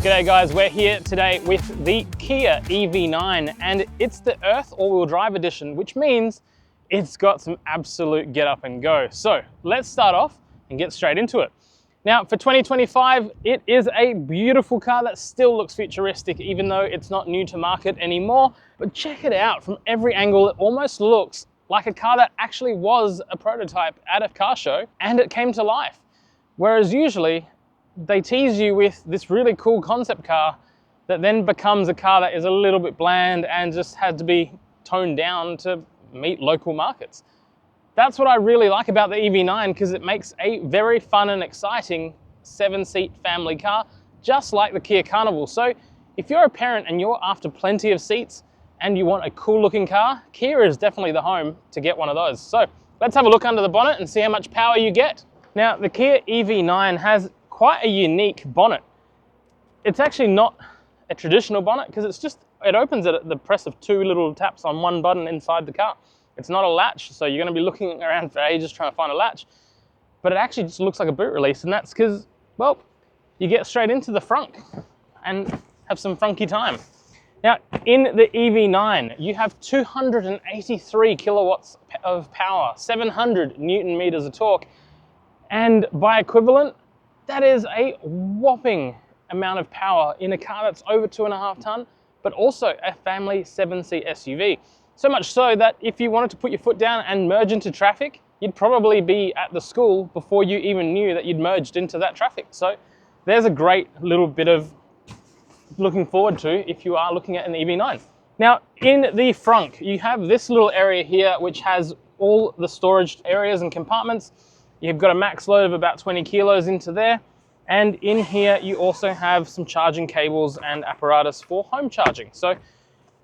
G'day guys, we're here today with the Kia EV9 and it's the Earth all-wheel drive edition, which means it's got some absolute get up and go. So let's start off and get straight into it. Now for 2025, it is a beautiful car that still looks futuristic even though it's not new to market anymore. But check it out, from every angle it almost looks like a car that actually was a prototype at a car show and it came to life. Whereas usually they tease you with this really cool concept car that then becomes a car that is a little bit bland and just had to be toned down to meet local markets. That's what I really like about the EV9, because it makes a very fun and exciting 7-seat family car, just like the Kia Carnival. So if you're a parent and you're after plenty of seats and you want a cool looking car, Kia is definitely the home to get one of those. So let's have a look under the bonnet and see how much power you get. Now the Kia EV9 has quite a unique bonnet. It's actually not a traditional bonnet because it opens at the press of 2 little taps on one button inside the car. It's not a latch, so you're going to be looking around for ages trying to find a latch. But it actually just looks like a boot release, and that's because, well, you get straight into the frunk and have some funky time. Now, in the EV9, you have 283 kilowatts of power, 700 Newton meters of torque, and by equivalent, that is a whopping amount of power in a car that's over 2.5 ton, but also a family 7-seat SUV. So much so that if you wanted to put your foot down and merge into traffic, you'd probably be at the school before you even knew that you'd merged into that traffic. So there's a great little bit of looking forward to if you are looking at an EV9. Now in the frunk, you have this little area here, which has all the storage areas and compartments. You've got a max load of about 20 kilos into there. And in here, you also have some charging cables and apparatus for home charging. So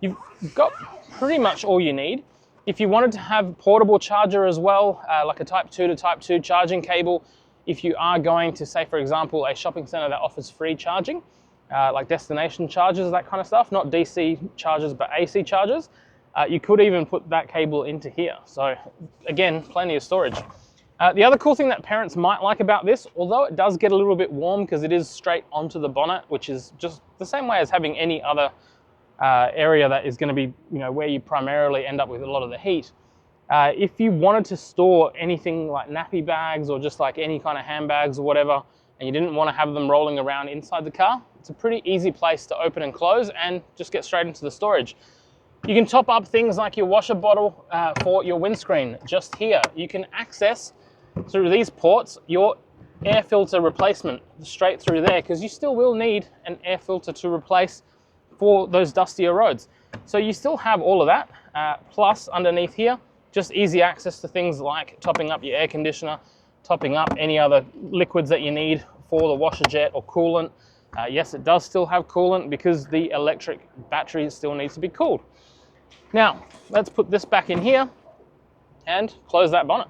you've got pretty much all you need. If you wanted to have portable charger as well, like a Type 2 to Type 2 charging cable, if you are going to, say, for example, a shopping center that offers free charging, like destination chargers, that kind of stuff, not DC chargers, but AC chargers, you could even put that cable into here. So again, plenty of storage. The other cool thing that parents might like about this, although it does get a little bit warm because it is straight onto the bonnet, which is just the same way as having any other area that is going to be, where you primarily end up with a lot of the heat. If you wanted to store anything like nappy bags or just like any kind of handbags or whatever, and you didn't want to have them rolling around inside the car, it's a pretty easy place to open and close and just get straight into the storage. You can top up things like your washer bottle for your windscreen just here. You can access through these ports your air filter replacement straight through there, because you still will need an air filter to replace for those dustier roads. So you still have all of that, plus underneath here, just easy access to things like topping up your air conditioner, topping up any other liquids that you need for the washer jet or coolant. Yes, it does still have coolant because the electric battery still needs to be cooled. Now, let's put this back in here and close that bonnet.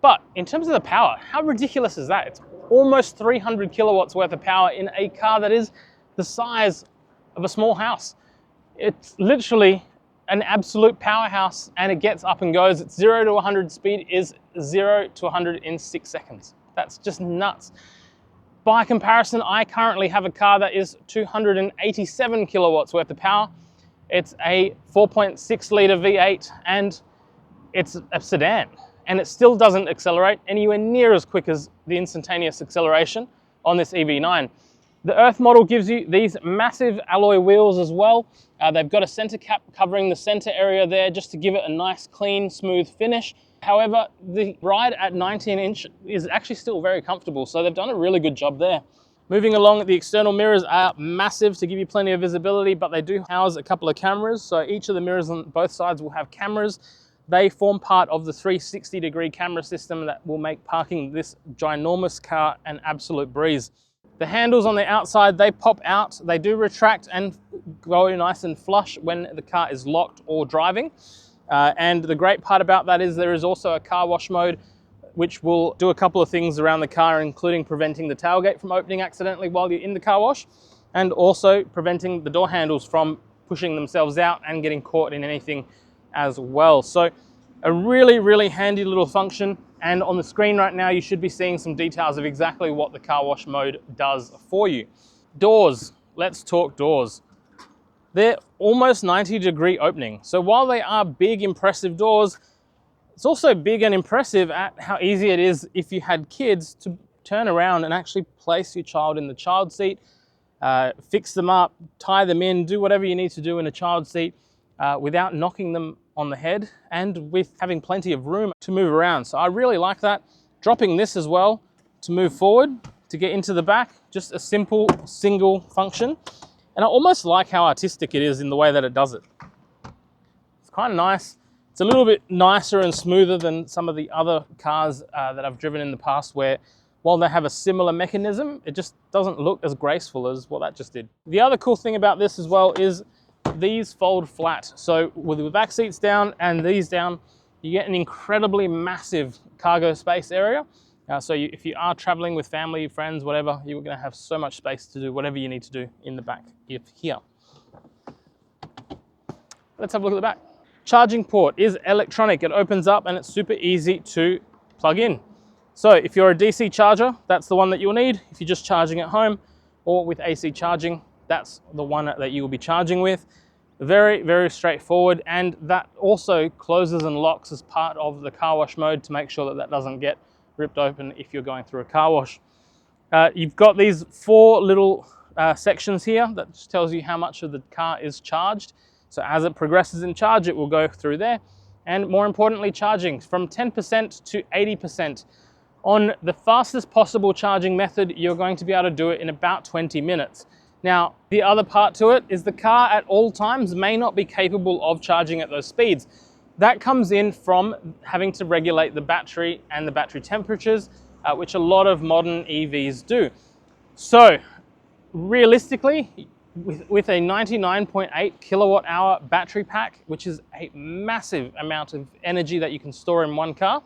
But in terms of the power, how ridiculous is that? It's almost 300 kilowatts worth of power in a car that is the size of a small house. It's literally an absolute powerhouse, and it gets up and goes. It's 0 to 100 speed is 0 to 100 in 6 seconds. That's just nuts. By comparison, I currently have a car that is 287 kilowatts worth of power. It's a 4.6 litre V8 and it's a sedan. And it still doesn't accelerate anywhere near as quick as the instantaneous acceleration on this EV9. The Earth model gives you these massive alloy wheels as well. They've got a center cap covering the center area there just to give it a nice, clean, smooth finish. However, the ride at 19-inch is actually still very comfortable, so they've done a really good job there. Moving along, the external mirrors are massive to give you plenty of visibility, but they do house a couple of cameras. So each of the mirrors on both sides will have cameras. They form part of the 360-degree camera system that will make parking this ginormous car an absolute breeze. The handles on the outside, they pop out. They do retract and go nice and flush when the car is locked or driving. And the great part about that is there is also a car wash mode, which will do a couple of things around the car, including preventing the tailgate from opening accidentally while you're in the car wash, and also preventing the door handles from pushing themselves out and getting caught in anything as well. So a really, really handy little function. And on the screen right now, you should be seeing some details of exactly what the car wash mode does for you. Doors, let's talk doors. They're almost 90-degree opening. So while they are big, impressive doors, it's also big and impressive at how easy it is if you had kids to turn around and actually place your child in the child seat, fix them up, tie them in, do whatever you need to do in a child seat without knocking them on the head and with having plenty of room to move around. So I really like that. Dropping this as well to move forward, to get into the back, just a simple single function. And I almost like how artistic it is in the way that it does it. It's kind of nice. It's a little bit nicer and smoother than some of the other cars that I've driven in the past where while they have a similar mechanism, it just doesn't look as graceful as what that just did. The other cool thing about this as well is these fold flat. So with the back seats down and these down, you get an incredibly massive cargo space area. If you are traveling with family, friends, whatever, you're going to have so much space to do whatever you need to do in the back here. Let's have a look at the back. Charging port is electronic. It opens up and it's super easy to plug in. So if you're a DC charger, that's the one that you'll need. If you're just charging at home or with AC charging, that's the one that you will be charging with. Very, very straightforward. And that also closes and locks as part of the car wash mode to make sure that that doesn't get ripped open if you're going through a car wash. You've got these 4 little sections here that just tells you how much of the car is charged. So as it progresses in charge, it will go through there. And more importantly, charging from 10% to 80%. On the fastest possible charging method, you're going to be able to do it in about 20 minutes. Now, the other part to it is the car at all times may not be capable of charging at those speeds. That comes in from having to regulate the battery and the battery temperatures, which a lot of modern EVs do. So realistically, with a 99.8 kilowatt hour battery pack, which is a massive amount of energy that you can store in one car,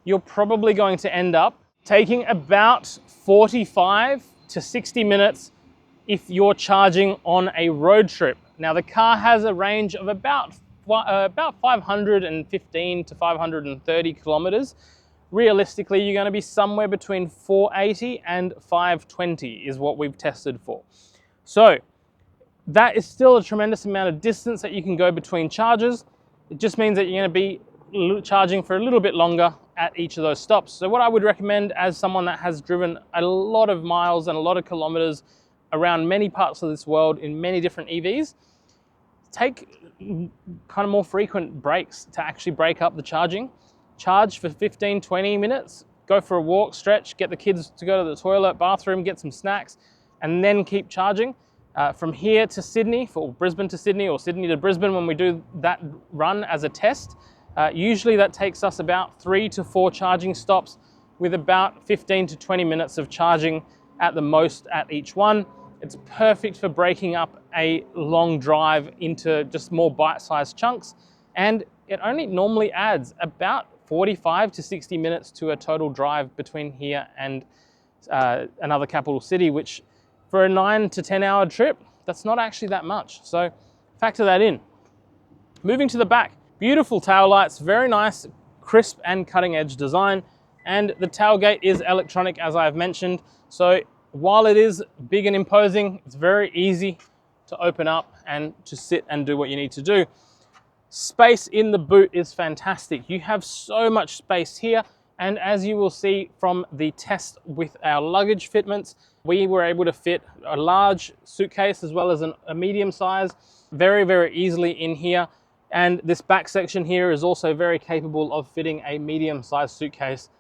you're probably going to end up taking about 45 to 60 minutes if you're charging on a road trip. Now the car has a range of about 515 to 530 kilometers. Realistically, you're going to be somewhere between 480 and 520 is what we've tested for. So that is still a tremendous amount of distance that you can go between charges. It just means that you're going to be charging for a little bit longer at each of those stops. So what I would recommend as someone that has driven a lot of miles and a lot of kilometers around many parts of this world in many different EVs, take kind of more frequent breaks to actually break up the charging. Charge for 15, 20 minutes, go for a walk, stretch, get the kids to go to the toilet, bathroom, get some snacks, and then keep charging. From here to Sydney, for Brisbane to Sydney or Sydney to Brisbane, when we do that run as a test, usually that takes us about 3 to 4 charging stops with about 15 to 20 minutes of charging at the most at each one. It's perfect for breaking up a long drive into just more bite-sized chunks, and it only normally adds about 45 to 60 minutes to a total drive between here and another capital city, which for a 9 to 10 hour trip, that's not actually that much. So factor that in. Moving to the back, beautiful tail lights, very nice, crisp and cutting edge design. And the tailgate is electronic, as I've mentioned. So while it is big and imposing, it's very easy to open up and to sit and do what you need to do. Space in the boot is fantastic. You have so much space here. And as you will see from the test with our luggage fitments, we were able to fit a large suitcase as well as a medium size very, very easily in here. And this back section here is also very capable of fitting a medium sized suitcase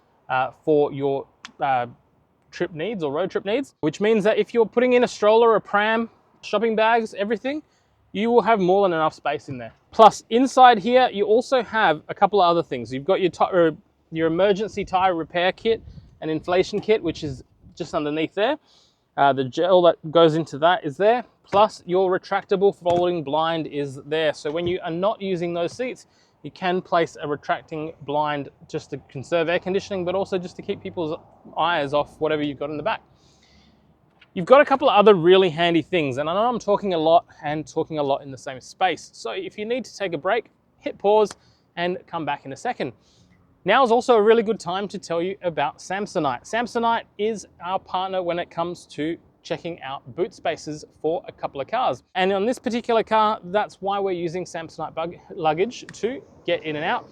for your trip needs or road trip needs, which means that if you're putting in a stroller, a pram, shopping bags, everything, you will have more than enough space in there. Plus inside here, you also have a couple of other things. You've got your emergency tire repair kit and inflation kit, which is just underneath there. The gel that goes into that is there. Plus your retractable folding blind is there. So when you are not using those seats, you can place a retracting blind just to conserve air conditioning, but also just to keep people's eyes off whatever you've got in the back. You've got a couple of other really handy things, and I know I'm talking a lot and talking a lot in the same space. So if you need to take a break, hit pause and come back in a second. Now is also a really good time to tell you about Samsonite. Samsonite is our partner when it comes to checking out boot spaces for a couple of cars. And on this particular car, that's why we're using Samsonite luggage to get in and out.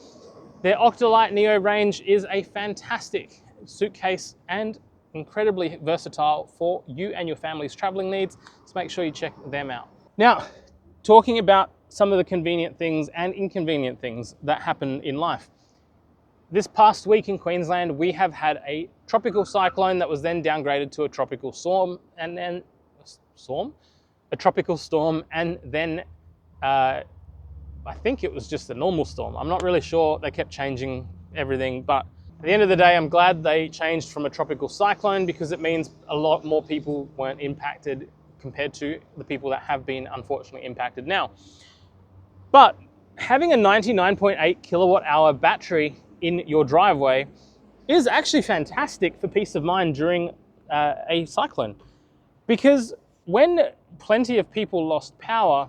Their Octolite Neo range is a fantastic suitcase and incredibly versatile for you and your family's traveling needs, so make sure you check them out. Now, talking about some of the convenient things and inconvenient things that happen in life. This past week in Queensland, we have had a tropical cyclone that was then downgraded to a tropical storm, and then a tropical storm, and then I think it was just a normal storm. I'm not really sure. They kept changing everything, but at the end of the day, I'm glad they changed from a tropical cyclone because it means a lot more people weren't impacted compared to the people that have been unfortunately impacted now. But having a 99.8 kilowatt hour battery in your driveway is actually fantastic for peace of mind during a cyclone. Because when plenty of people lost power,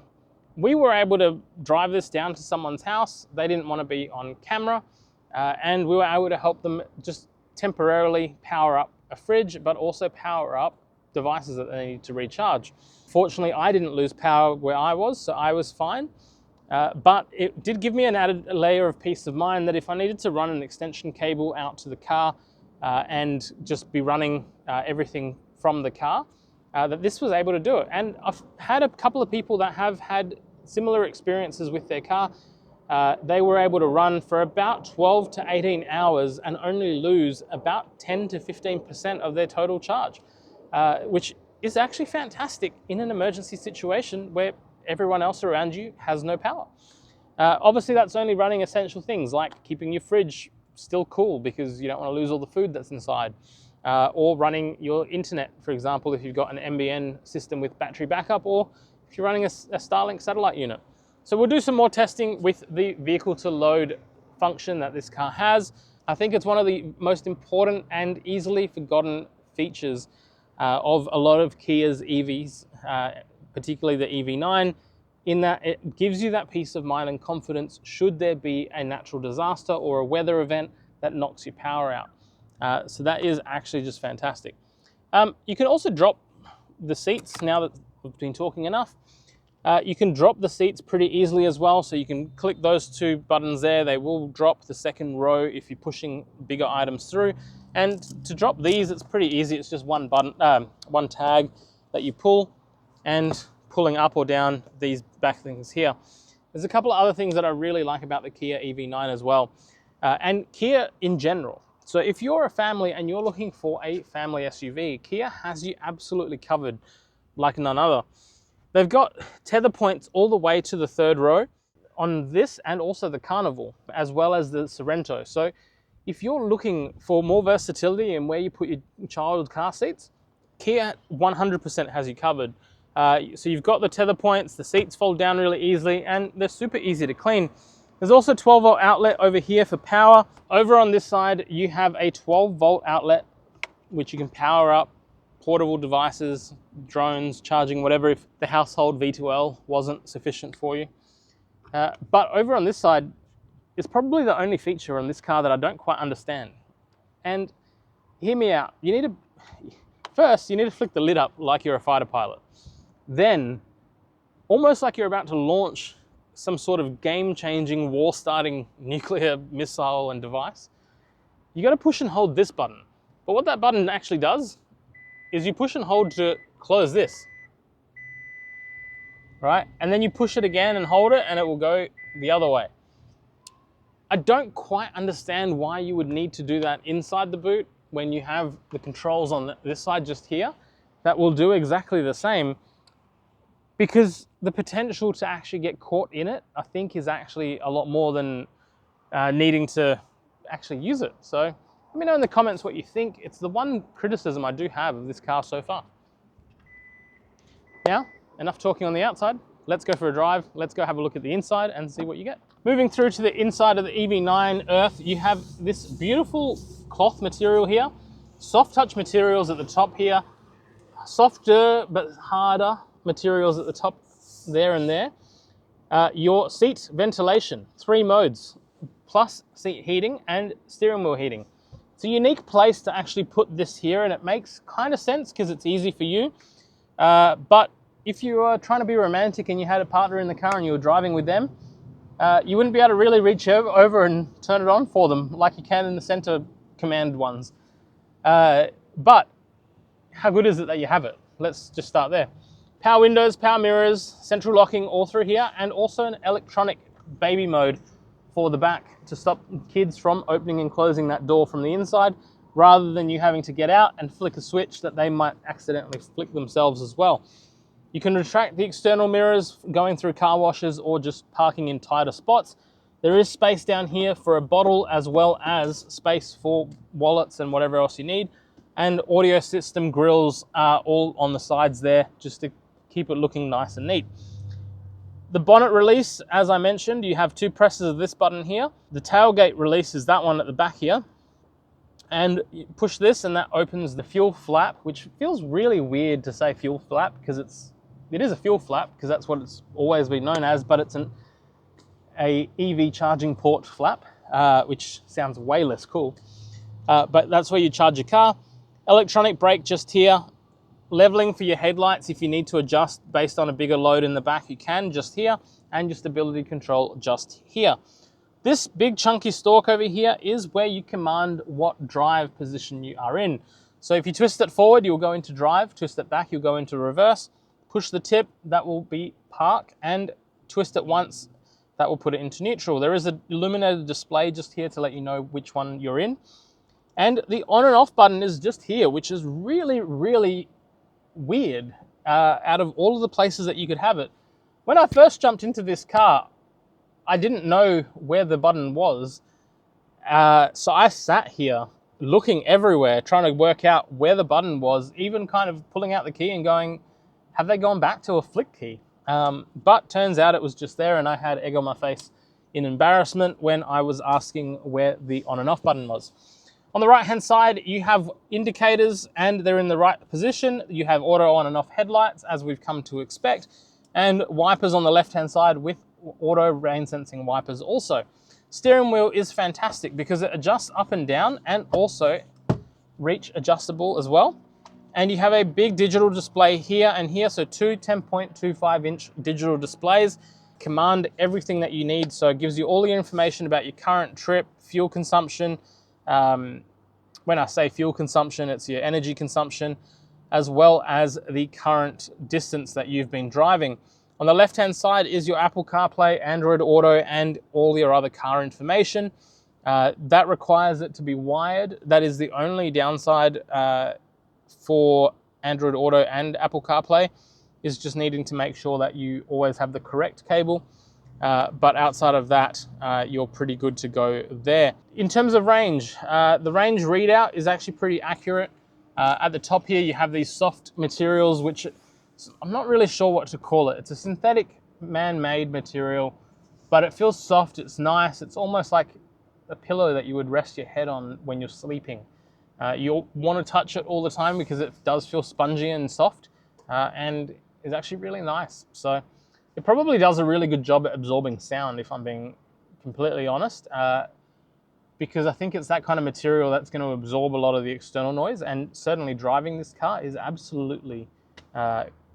we were able to drive this down to someone's house. They didn't want to be on camera, and we were able to help them just temporarily power up a fridge, but also power up devices that they need to recharge. Fortunately, I didn't lose power where I was, so I was fine. But it did give me an added layer of peace of mind that if I needed to run an extension cable out to the car and just be running everything from the car, that this was able to do it. And I've had a couple of people that have had similar experiences with their car. They were able to run for about 12 to 18 hours and only lose about 10 to 15% of their total charge, which is actually fantastic in an emergency situation where everyone else around you has no power. Obviously, that's only running essential things like keeping your fridge still cool because you don't want to lose all the food that's inside, or running your internet, for example, if you've got an NBN system with battery backup, or if you're running a Starlink satellite unit. So we'll do some more testing with the vehicle to load function that this car has. I think it's one of the most important and easily forgotten features of a lot of Kia's EVs, particularly the EV9, in that it gives you that peace of mind and confidence should there be a natural disaster or a weather event that knocks your power out. So that is actually just fantastic. You can also drop the seats now that we've been talking enough. You can drop the seats pretty easily as well, so you can click those two buttons there. They will drop the second row if you're pushing bigger items through. And to drop these, it's pretty easy. It's just one button, one tag that you pull, and pulling up or down these back things here. There's a couple of other things that I really like about the Kia EV9 as well, and Kia in general. So if you're a family and you're looking for a family SUV, Kia has you absolutely covered like none other. They've got tether points all the way to the third row on this and also the Carnival, as well as the Sorento. So if you're looking for more versatility in where you put your child car seats, Kia 100% has you covered. So you've got the tether points, the seats fold down really easily, and they're super easy to clean. There's also a 12-volt outlet over here for power. Over on this side, you have a 12-volt outlet, which you can power up portable devices, drones, charging, whatever, if the household V2L wasn't sufficient for you. But over on this side, it's probably the only feature on this car that I don't quite understand. And hear me out. First, you need to flick the lid up like you're a fighter pilot. Then, almost like you're about to launch some sort of game-changing, war-starting nuclear missile and device, you got to push and hold this button. But what that button actually does is you push and hold to close this, right? And then you push it again and hold it, and it will go the other way. I don't quite understand why you would need to do that inside the boot when you have the controls on this side just here that will do exactly the same, because the potential to actually get caught in it, I think, is actually a lot more than needing to actually use it. So let me know in the comments what you think. It's the one criticism I do have of this car so far. Now, enough talking on the outside. Let's go for a drive. Let's go have a look at the inside and see what you get. Moving through to the inside of the EV9 Earth, you have this beautiful cloth material here. Soft touch materials at the top here. Softer but harder materials at the top there and there. Your seat ventilation, 3 modes, plus seat heating and steering wheel heating. It's a unique place to actually put this here, and it makes kind of sense because it's easy for you. But if you were trying to be romantic and you had a partner in the car and you were driving with them, you wouldn't be able to really reach over and turn it on for them like you can in the center command ones. But how good is it that you have it? Let's just start there. Power windows, power mirrors, central locking all through here, and also an electronic baby mode for the back to stop kids from opening and closing that door from the inside, rather than you having to get out and flick a switch that they might accidentally flick themselves as well. You can retract the external mirrors going through car washes or just parking in tighter spots. There is space down here for a bottle, as well as space for wallets and whatever else you need. And audio system grills are all on the sides there, just to keep it looking nice and neat. The bonnet release, as I mentioned, you have two presses of this button here. The tailgate release is that one at the back here. And you push this and that opens the fuel flap, which feels really weird to say fuel flap, because it is a fuel flap, because that's what it's always been known as, but it's a EV charging port flap, which sounds way less cool. But that's where you charge your car. Electronic brake just here. Leveling for your headlights if you need to adjust based on a bigger load in the back, you can just here, and your stability control just here. This big chunky stalk over here is where you command what drive position you are in. So if you twist it forward, you'll go into drive, twist it back, you'll go into reverse, push the tip, that will be park, and twist it once, that will put it into neutral. There is an illuminated display just here to let you know which one you're in. And the on and off button is just here, which is really, really weird out of all of the places that you could have it. When I first jumped into this car, I didn't know where the button was. So I sat here looking everywhere, trying to work out where the button was, even kind of pulling out the key and going, have they gone back to a flick key? But turns out it was just there, and I had egg on my face in embarrassment when I was asking where the on and off button was. On the right-hand side, you have indicators, and they're in the right position. You have auto on and off headlights, as we've come to expect, and wipers on the left-hand side with auto rain sensing wipers also. Steering wheel is fantastic because it adjusts up and down, and also reach adjustable as well. And you have a big digital display here and here, so two 10.25-inch digital displays command everything that you need. So it gives you all the information about your current trip, fuel consumption. When I say fuel consumption, it's your energy consumption, as well as the current distance that you've been driving. On the left-hand side is your Apple CarPlay, Android Auto, and all your other car information. That requires it to be wired. That is the only downside for Android Auto and Apple CarPlay, is just needing to make sure that you always have the correct cable. But outside of that, you're pretty good to go there. In terms of range, the range readout is actually pretty accurate. At the top here, you have these soft materials, which I'm not really sure what to call it. It's a synthetic man-made material, but it feels soft, it's nice. It's almost like a pillow that you would rest your head on when you're sleeping. You'll want to touch it all the time because it does feel spongy and soft, and is actually really nice. So it probably does a really good job at absorbing sound, if I'm being completely honest, because I think it's that kind of material that's going to absorb a lot of the external noise, and certainly driving this car is absolutely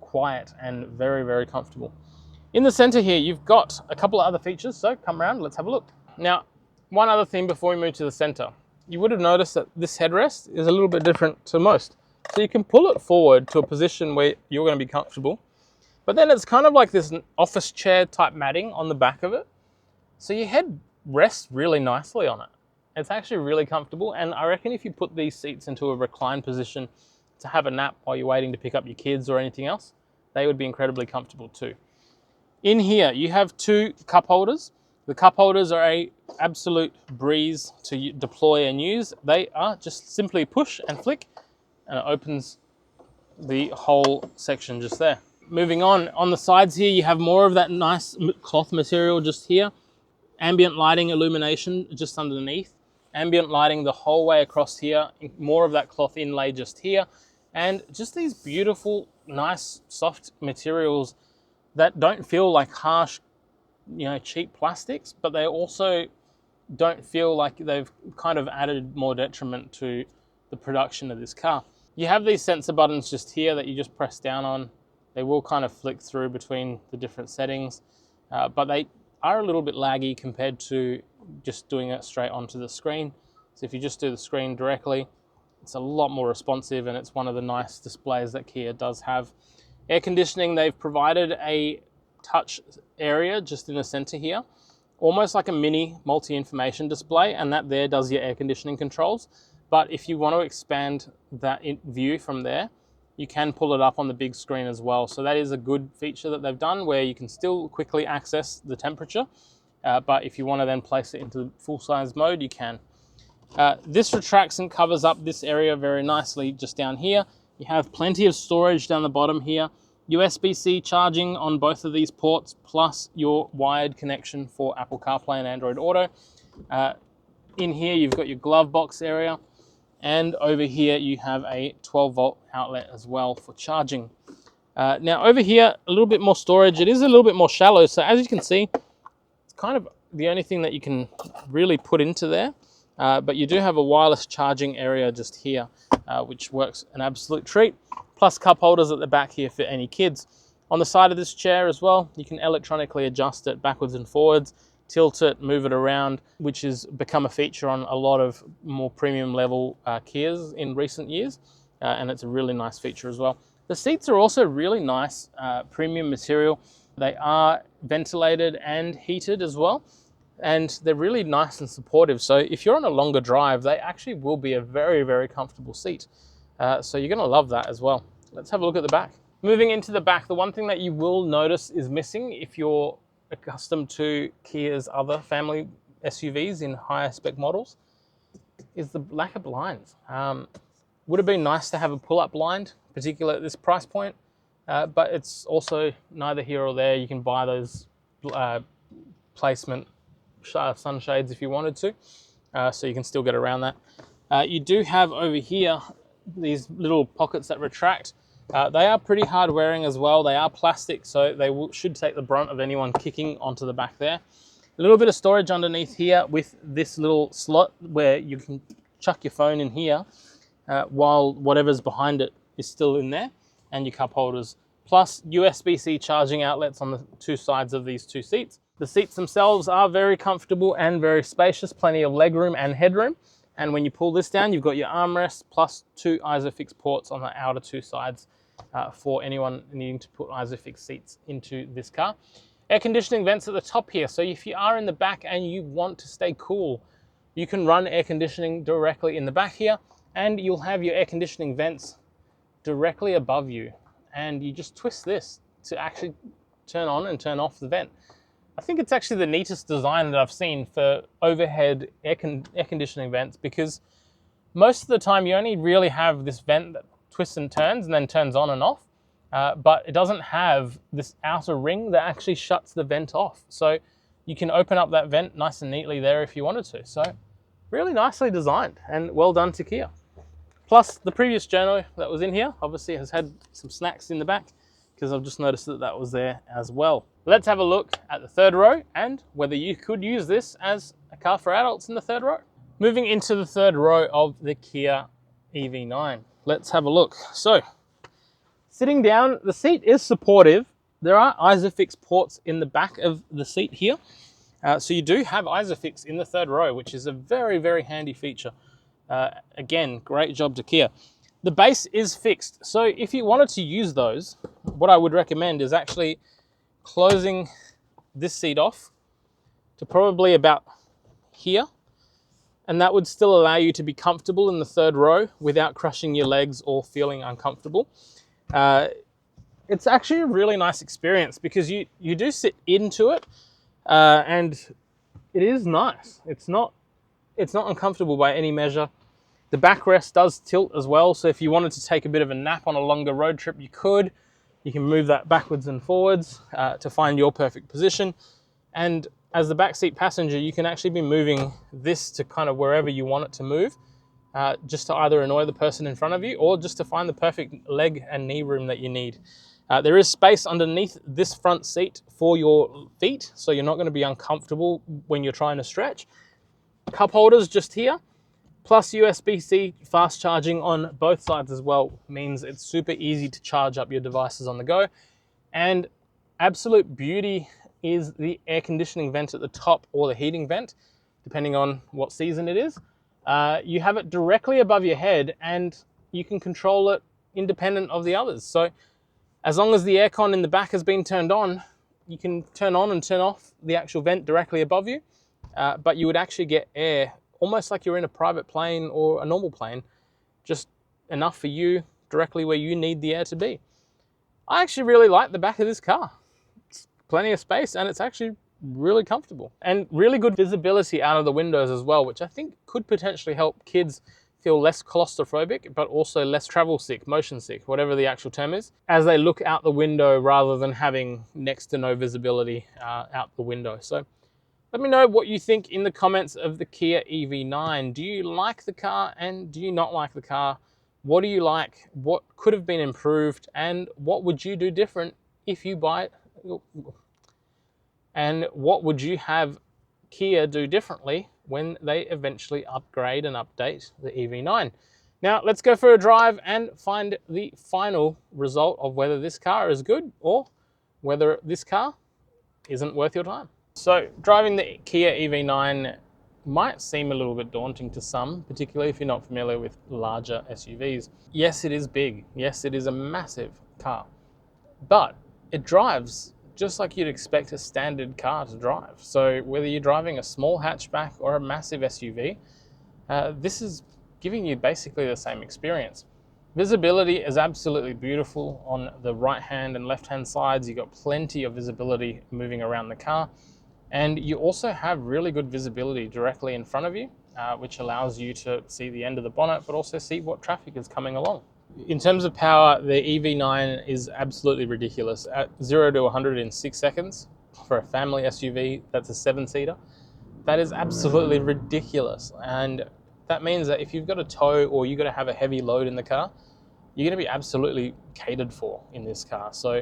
quiet and very, very comfortable. In the center here, you've got a couple of other features, so come around, let's have a look. Now, one other thing before we move to the center. You would have noticed that this headrest is a little bit different to most. So you can pull it forward to a position where you're going to be comfortable, but then it's kind of like this office chair type matting on the back of it. So your head rests really nicely on it. It's actually really comfortable, and I reckon if you put these seats into a recline position to have a nap while you're waiting to pick up your kids or anything else, they would be incredibly comfortable too. In here, you have two cup holders. The cup holders are an absolute breeze to deploy and use. They are just simply push and flick, and it opens the whole section just there. Moving on the sides here, you have more of that nice cloth material just here. Ambient lighting illumination just underneath. Ambient lighting the whole way across here. More of that cloth inlay just here. And just these beautiful, nice, soft materials that don't feel like harsh, cheap plastics, but they also don't feel like they've kind of added more detriment to the production of this car. You have these sensor buttons just here that you just press down on. They will kind of flick through between the different settings, but they are a little bit laggy compared to just doing it straight onto the screen. So if you just do the screen directly, it's a lot more responsive, and it's one of the nice displays that Kia does have. Air conditioning, they've provided a touch area just in the center here, almost like a mini multi-information display, and that there does your air conditioning controls. But if you want to expand that view from there, you can pull it up on the big screen as well. So that is a good feature that they've done, where you can still quickly access the temperature, but if you want to then place it into full-size mode, you can. This retracts and covers up this area very nicely just down here. You have plenty of storage down the bottom here. USB-C charging on both of these ports, plus your wired connection for Apple CarPlay and Android Auto. In here, you've got your glove box area. And over here, you have a 12-volt outlet as well for charging. Now over here, a little bit more storage. It is a little bit more shallow. So as you can see, it's kind of the only thing that you can really put into there. But you do have a wireless charging area just here, which works an absolute treat. Plus cup holders at the back here for any kids. On the side of this chair as well, you can electronically adjust it backwards and forwards, tilt it, move it around, which has become a feature on a lot of more premium level Kias in recent years, and it's a really nice feature as well. The seats are also really nice premium material. They are ventilated and heated as well, and they're really nice and supportive. So if you're on a longer drive, they actually will be a very, very comfortable seat. So you're gonna love that as well. Let's have a look at the back. Moving into the back, the one thing that you will notice is missing if you're accustomed to Kia's other family SUVs in higher spec models is the lack of blinds. Would have been nice to have a pull-up blind, particularly at this price point, but it's also neither here or there. You can buy those placement sunshades if you wanted to, so you can still get around that. You do have over here these little pockets that retract. They are pretty hard wearing as well. They are plastic, so they should take the brunt of anyone kicking onto the back there. A little bit of storage underneath here with this little slot where you can chuck your phone in here while whatever's behind it is still in there, and your cup holders, plus USB-C charging outlets on the two sides of these two seats. The seats themselves are very comfortable and very spacious, plenty of legroom and headroom. And when you pull this down, you've got your armrest plus two ISOFIX ports on the outer two sides for anyone needing to put ISOFIX seats into this car. Air conditioning vents at the top here. So if you are in the back and you want to stay cool, you can run air conditioning directly in the back here, and you'll have your air conditioning vents directly above you. And you just twist this to actually turn on and turn off the vent. I think it's actually the neatest design that I've seen for overhead air conditioning vents, because most of the time you only really have this vent that twists and then turns on and off, but it doesn't have this outer ring that actually shuts the vent off. So you can open up that vent nice and neatly there if you wanted to. So really nicely designed, and well done to Kia. Plus the previous journo that was in here obviously has had some snacks in the back, because I've just noticed that that was there as well. Let's have a look at the third row and whether you could use this as a car for adults in the third row. Moving into the third row of the Kia EV9. Let's have a look. So, sitting down, the seat is supportive. There are ISOFIX ports in the back of the seat here. So you do have ISOFIX in the third row, which is a very, very handy feature. Again, great job to Kia. The base is fixed. So if you wanted to use those, what I would recommend is actually closing this seat off to probably about here. And that would still allow you to be comfortable in the third row without crushing your legs or feeling uncomfortable. It's actually a really nice experience because you do sit into it, and it is nice. It's not uncomfortable by any measure. The backrest does tilt as well, so if you wanted to take a bit of a nap on a longer road trip, you could. You can move that backwards and forwards to find your perfect position. And as the backseat passenger, you can actually be moving this to kind of wherever you want it to move, just to either annoy the person in front of you or just to find the perfect leg and knee room that you need. There is space underneath this front seat for your feet, so you're not going to be uncomfortable when you're trying to stretch. Cup holders just here. Plus USB-C fast charging on both sides as well means it's super easy to charge up your devices on the go. And absolute beauty is the air conditioning vent at the top, or the heating vent, depending on what season it is. You have it directly above your head and you can control it independent of the others. So as long as the aircon in the back has been turned on, you can turn on and turn off the actual vent directly above you, but you would actually get air almost like you're in a private plane or a normal plane, just enough for you directly where you need the air to be. I actually really like the back of this car. It's plenty of space and it's actually really comfortable, and really good visibility out of the windows as well, which I think could potentially help kids feel less claustrophobic, but also less travel sick, motion sick, whatever the actual term is, as they look out the window rather than having next to no visibility out the window. So let me know what you think in the comments of the Kia EV9. Do you like the car and do you not like the car? What do you like? What could have been improved? And what would you do different if you buy it? And what would you have Kia do differently when they eventually upgrade and update the EV9? Now let's go for a drive and find the final result of whether this car is good or whether this car isn't worth your time. So driving the Kia EV9 might seem a little bit daunting to some, particularly if you're not familiar with larger SUVs. Yes, it is big. Yes, it is a massive car, but it drives just like you'd expect a standard car to drive. So whether you're driving a small hatchback or a massive SUV, this is giving you basically the same experience. Visibility is absolutely beautiful on the right hand and left hand sides. You've got plenty of visibility moving around the car. And you also have really good visibility directly in front of you, which allows you to see the end of the bonnet, but also see what traffic is coming along. In terms of power, the EV9 is absolutely ridiculous. At 0 to 100 in 6 seconds for a family SUV, that's a 7-seater. That is absolutely ridiculous. And that means that if you've got a tow or you've got to have a heavy load in the car, you're going to be absolutely catered for in this car. So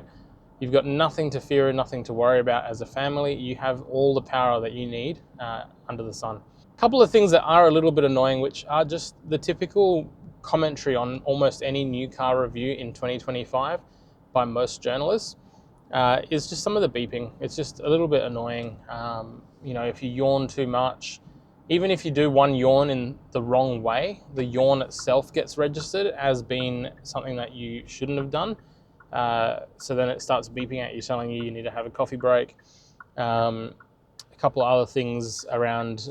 you've got nothing to fear and nothing to worry about as a family. You have all the power that you need under the sun. A couple of things that are a little bit annoying, which are just the typical commentary on almost any new car review in 2025 by most journalists, is just some of the beeping. It's just a little bit annoying. You know, if you yawn too much, even if you do one yawn in the wrong way, the yawn itself gets registered as being something that you shouldn't have done. So then it starts beeping at you, telling you need to have a coffee break. A couple of other things around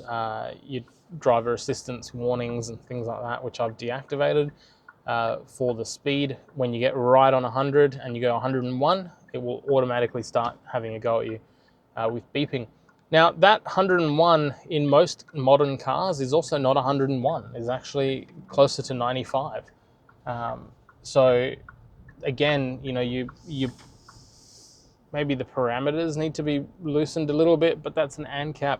your driver assistance warnings and things like that, which I've deactivated for the speed. When you get right on 100 and you go 101, it will automatically start having a go at you with beeping. Now that 101 in most modern cars is also not 101, it's actually closer to 95. So again, you know, you maybe the parameters need to be loosened a little bit, but that's an ANCAP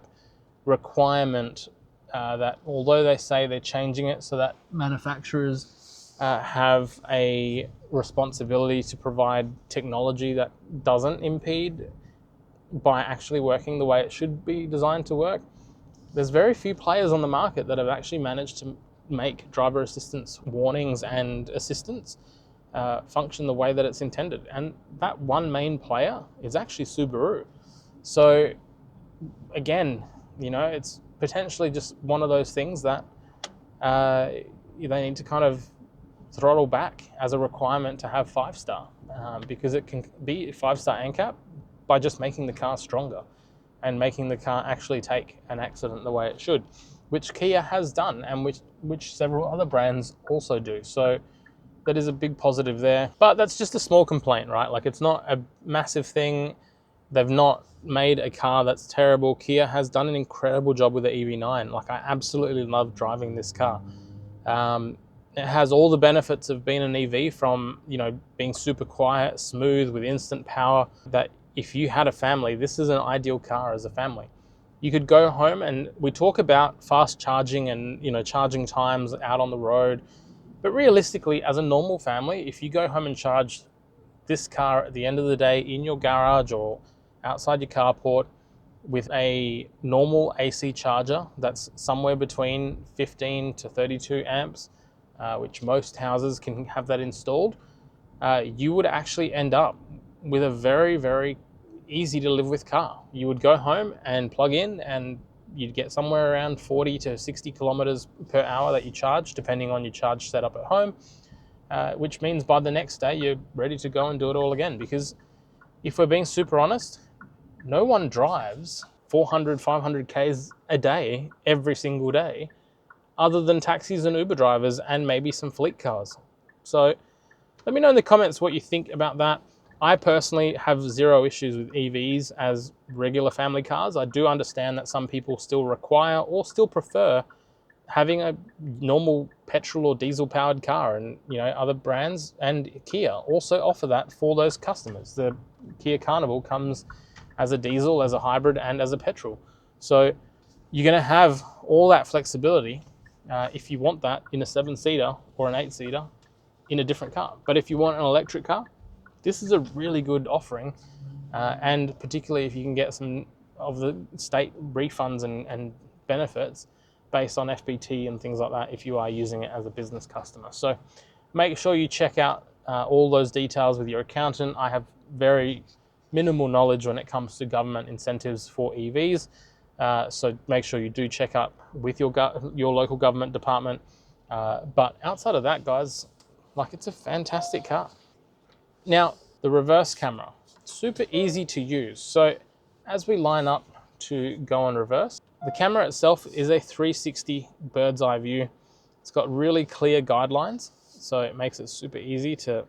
requirement that, although they say they're changing it so that manufacturers have a responsibility to provide technology that doesn't impede by actually working the way it should be designed to work, there's very few players on the market that have actually managed to make driver assistance warnings and assistance function the way that it's intended. And that one main player is actually Subaru. So again, you know, it's potentially just one of those things that they need to kind of throttle back as a requirement to have 5-star, because it can be 5-star ANCAP by just making the car stronger and making the car actually take an accident the way it should, which Kia has done and which several other brands also do. So that is a big positive there. But that's just a small complaint, right? Like, it's not a massive thing. They've not made a car that's terrible. Kia has done an incredible job with the EV9. Like, I absolutely love driving this car. It has all the benefits of being an EV, from, you know, being super quiet, smooth, with instant power, that if you had a family, this is an ideal car as a family. You could go home, and we talk about fast charging and, you know, charging times out on the road. But realistically, as a normal family, if you go home and charge this car at the end of the day in your garage or outside your carport, with a normal AC charger that's somewhere between 15 to 32 amps, which most houses can have that installed, you would actually end up with a very, very easy to live with car. You would go home and plug in, and you'd get somewhere around 40 to 60 kilometers per hour that you charge, depending on your charge setup at home, which means by the next day, you're ready to go and do it all again. Because if we're being super honest, no one drives 400, 500 Ks a day, every single day, other than taxis and Uber drivers and maybe some fleet cars. So let me know in the comments what you think about that. I personally have zero issues with EVs as regular family cars. I do understand that some people still require or still prefer having a normal petrol or diesel powered car, and other brands and Kia also offer that for those customers. The Kia Carnival comes as a diesel, as a hybrid, and as a petrol. So you're going to have all that flexibility if you want that in a 7-seater or an 8-seater in a different car. But if you want an electric car, this is a really good offering, and particularly if you can get some of the state refunds and benefits based on FBT and things like that if you are using it as a business customer. So make sure you check out all those details with your accountant. I have very minimal knowledge when it comes to government incentives for EVs, so make sure you do check out with your local government department. But outside of that, guys, it's a fantastic car. Now, the reverse camera, super easy to use. So as we line up to go on reverse, the camera itself is a 360 bird's eye view. It's got really clear guidelines, so it makes it super easy to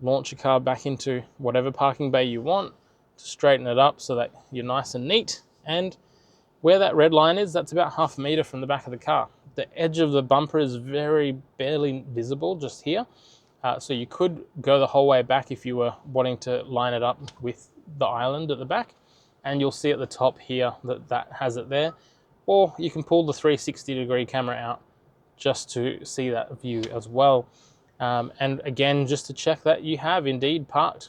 launch your car back into whatever parking bay you want, to straighten it up so that you're nice and neat. And where that red line is, that's about 1/2 meter from the back of the car. The edge of the bumper is very barely visible just here. So you could go the whole way back if you were wanting to line it up with the island at the back, and you'll see at the top here that has it there. Or you can pull the 360-degree camera out just to see that view as well. And again, just to check that you have indeed parked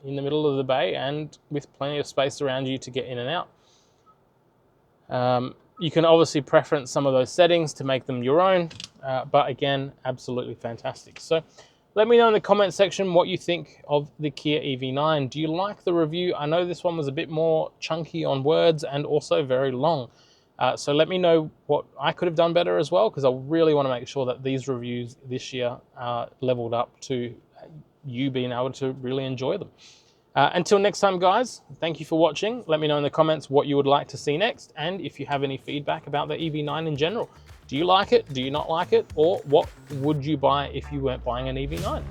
in the middle of the bay and with plenty of space around you to get in and out. You can obviously preference some of those settings to make them your own, but again, absolutely fantastic. So let me know in the comment section what you think of the Kia EV9. Do you like the review? I know this one was a bit more chunky on words and also very long. So let me know what I could have done better as well, because I really want to make sure that these reviews this year are leveled up to you being able to really enjoy them. Until next time, guys, thank you for watching. Let me know in the comments what you would like to see next, and if you have any feedback about the EV9 in general. Do you like it? Do you not like it? Or what would you buy if you weren't buying an EV9?